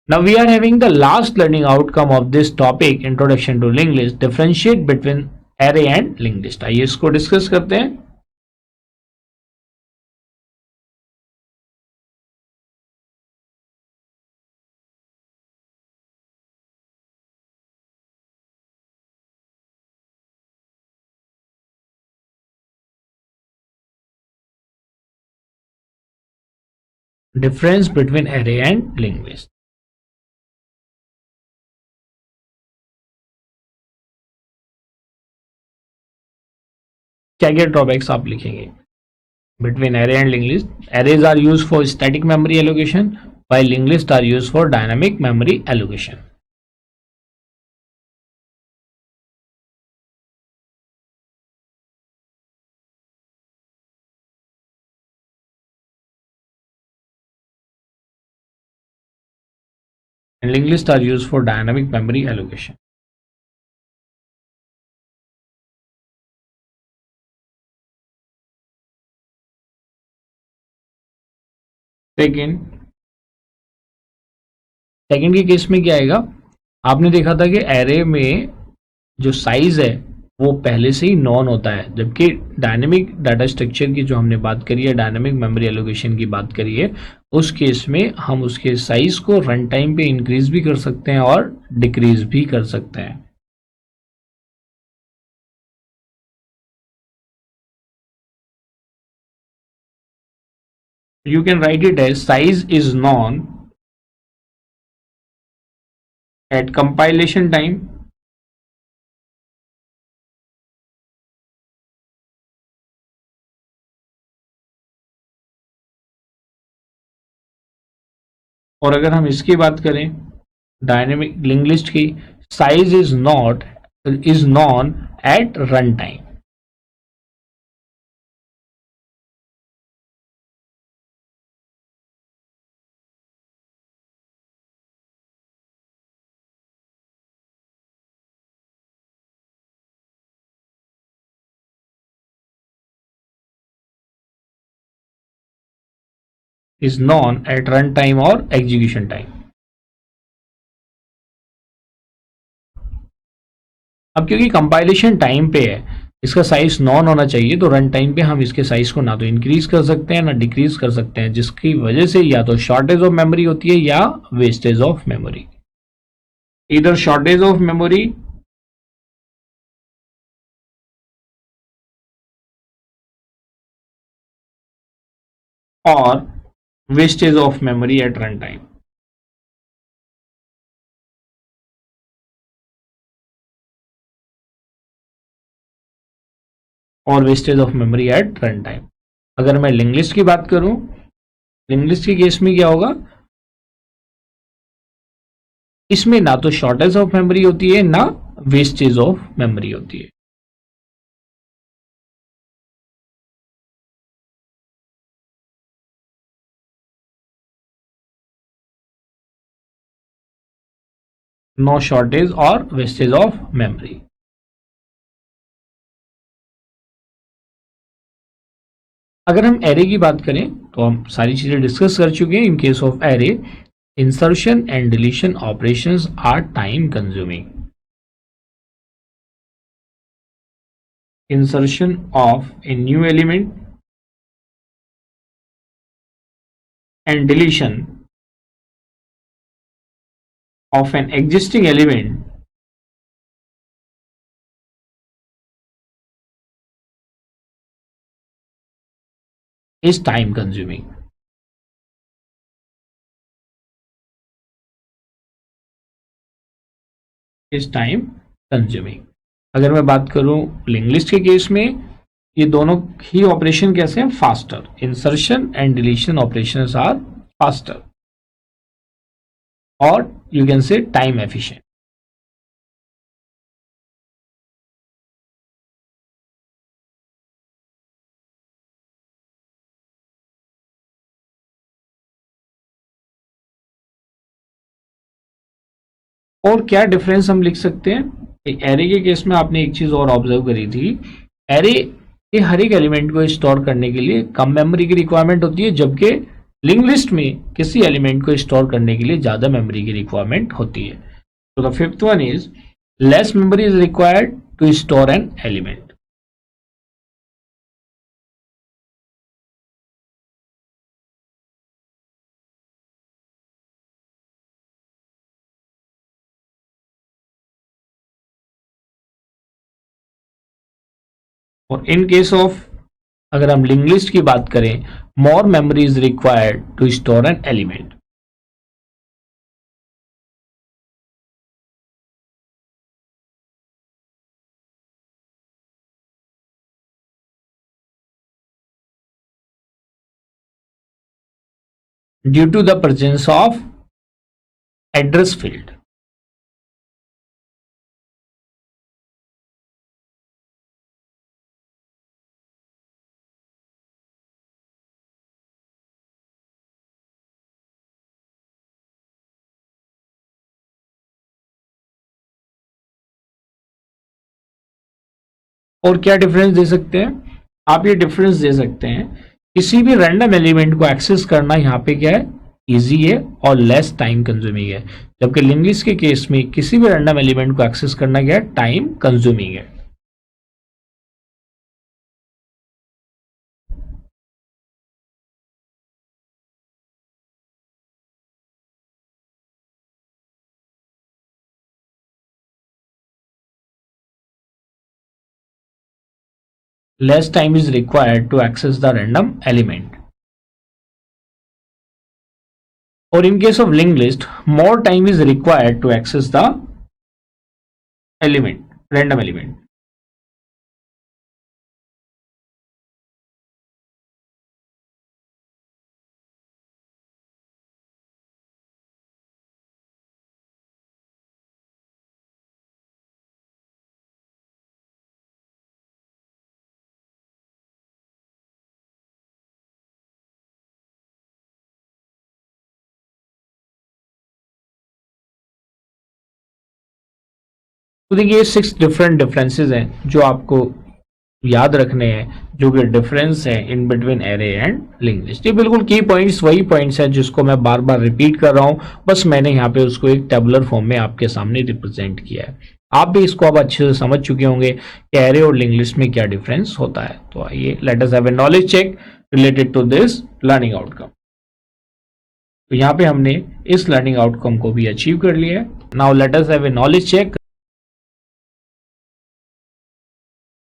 Now we are having the last learning outcome of this topic, introduction to linked list. Differentiate between array and linked list. आइए इसको discuss करते हैं. Difference between array and linked list. क्या क्या drawbacks आप लिखेंगे between array and linked list? Arrays are used for static memory allocation, while linked lists are used for dynamic memory allocation. And linked lists are used for dynamic memory allocation. Second के case में क्या आएगा, आपने देखा था कि array में जो साइज है वो पहले से ही नॉन होता है, जबकि डायनेमिक डाटा स्ट्रक्चर की जो हमने बात करी है, डायनेमिक मेमोरी एलोकेशन की बात करी है, उस केस में हम उसके साइज को रन टाइम पे इंक्रीज भी कर सकते हैं और डिक्रीज भी कर सकते हैं. You can write it as size is known at compilation time और अगर हम इसकी बात करें डायनेमिक लिंक्ड लिस्ट की, size is known at run time. is known at run time और execution time. अब क्योंकि कंपाइलेशन टाइम पे है, इसका साइज नॉन होना चाहिए, तो रन टाइम पे हम इसके साइज को ना तो इंक्रीज कर सकते हैं ना डिक्रीज कर सकते हैं, जिसकी वजह से या तो शॉर्टेज ऑफ मेमोरी होती है या वेस्टेज ऑफ मेमोरी. इधर शॉर्टेज ऑफ मेमोरी और wastage of memory at runtime. और wastage of memory at run time. अगर मैं लिंक्ड लिस्ट की बात करूं, लिंक्ड लिस्ट के केस में क्या होगा, इसमें ना तो शॉर्टेज ऑफ मेमोरी होती है ना वेस्टेज ऑफ मेमोरी होती है. नो शॉर्टेज और वेस्टेज ऑफ मेमोरी. अगर हम एरे की बात करें तो हम सारी चीजें डिस्कस कर चुके हैं. In case of array, insertion and deletion operations are time consuming. Insertion of a new element and deletion of an existing element is time consuming. is time consuming. अगर मैं बात करूं लिंक्ड लिस्ट के case में, ये दोनों ही operation कैसे हैं, faster. Insertion and deletion operations are faster और you can say time efficient. और क्या डिफरेंस हम लिख सकते हैं, एरे के केस में आपने एक चीज और ऑब्जर्व करी थी, एरे के हर एक एलिमेंट को स्टोर करने के लिए कम मेमोरी की रिक्वायरमेंट होती है, जबकि लिंक लिस्ट में किसी एलिमेंट को स्टोर करने के लिए ज्यादा मेमोरी की रिक्वायरमेंट होती है। तो the fifth one is less memory is required to store an element. और इन केस ऑफ अगर हम लिंक लिस्ट की बात करें, more memory is required to store an element. Due to the presence of address field. और क्या difference दे सकते हैं आप? ये डिफरेंस दे सकते हैं, किसी भी रैंडम एलिमेंट को एक्सेस करना यहाँ पे क्या है, इजी है और लेस टाइम कंज्यूमिंग है, जबकि लिंक लिस्ट के केस में किसी भी रैंडम एलिमेंट को एक्सेस करना क्या है, टाइम कंज्यूमिंग है। Less time is required to access the random element. Or in case of linked list, more time is required to access the element, random element. तो देखिए ये 6 डिफरेंट डिफरेंसेस हैं जो आपको याद रखने हैं, जो कि डिफरेंस है in between array and link list. ये बिल्कुल की पॉइंट्स वही पॉइंट्स हैं जिसको मैं बार बार रिपीट कर रहा हूं, बस मैंने यहाँ पे उसको एक टेबुलर फॉर्म में आपके सामने रिप्रेजेंट किया है। आप भी इसको अब अच्छे से समझ चुके होंगे कि एरे और लिंक लिस्ट में क्या डिफरेंस होता है। तो आइए let us have a knowledge check related to this learning outcome. तो यहाँ पे हमने इस लर्निंग आउटकम को भी अचीव कर लिया है। Now let us have a knowledge check